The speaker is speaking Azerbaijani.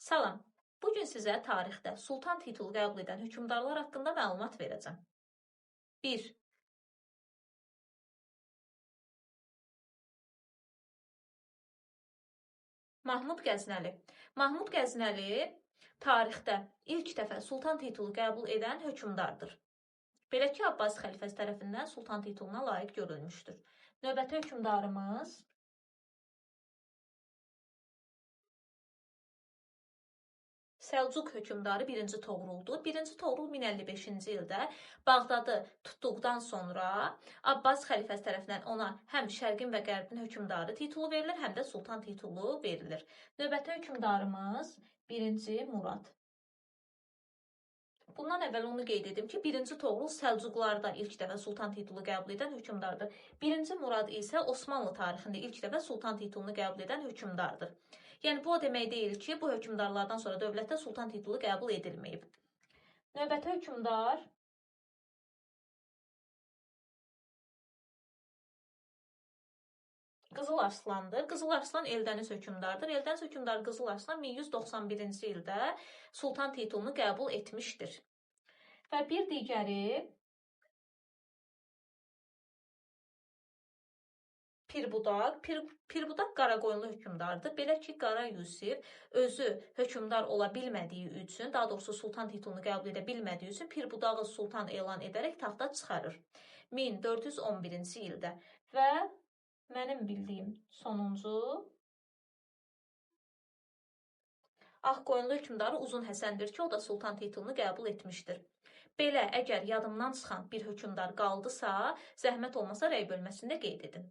Salam. Bugün sizə tarixdə sultan titulu qəbul edən hökmdarlar haqqında məlumat verəcəm. 1. Mahmud Qəznəli. Mahmud Qəznəli tarixdə ilk dəfə sultan titulu qəbul edən hökmdardır. Belə ki, Abbas xəlifəsi tərəfindən sultan tituluna layiq görülmüşdür. Növbəti hökmdarımız Səlcuq hökmdarı 1-ci Toğruldur. 1-ci Toğrul 1055-ci ildə Bağdadı tutduqdan sonra Abbas xəlifəsi tərəfindən ona həm Şərqin və Qərbin hökmdarı titulu verilir, həm də sultan titulu verilir. Növbəti hökmdarımız 1-ci Murad. Bundan əvvəl onu qeyd edim ki, 1-ci Toğrul Səlcuqlarda ilk dəfə sultan titulu qəbul edən hökmdardır. 1-ci Murad isə Osmanlı tarixində ilk dəfə sultan titulunu qəbul edən hökmdardır. Yəni, bu o demək deyil ki, bu hökmdarlardan sonra dövlətdə sultan titulu qəbul edilməyib. Növbəti hökmdar Qızıl Arslandır. Qızıl Arslan Eldəniz hökmdardır. Eldəniz hökmdarı Qızıl Arslan 1191-ci ildə sultan titulunu qəbul etmişdir. Və bir digəri Pirbudaq. Pirbudaq Qaraqoyunlu hökmdardır. Belə ki, Qara Yusif özü hökmdar ola bilmədiyi üçün, daha doğrusu sultan titulunu qəbul edə bilmədiyi üçün Pirbudağı sultan elan edərək taxta çıxarır. 1411-ci ildə və mənim bildiyim sonuncu Ağqoyunlu hökmdarı Uzun Həsəndir ki, o da sultan titulunu qəbul etmişdir. Belə, əgər yadımdan çıxan bir hökmdar qaldısa, zəhmət olmasa rəy bölməsində qeyd edin.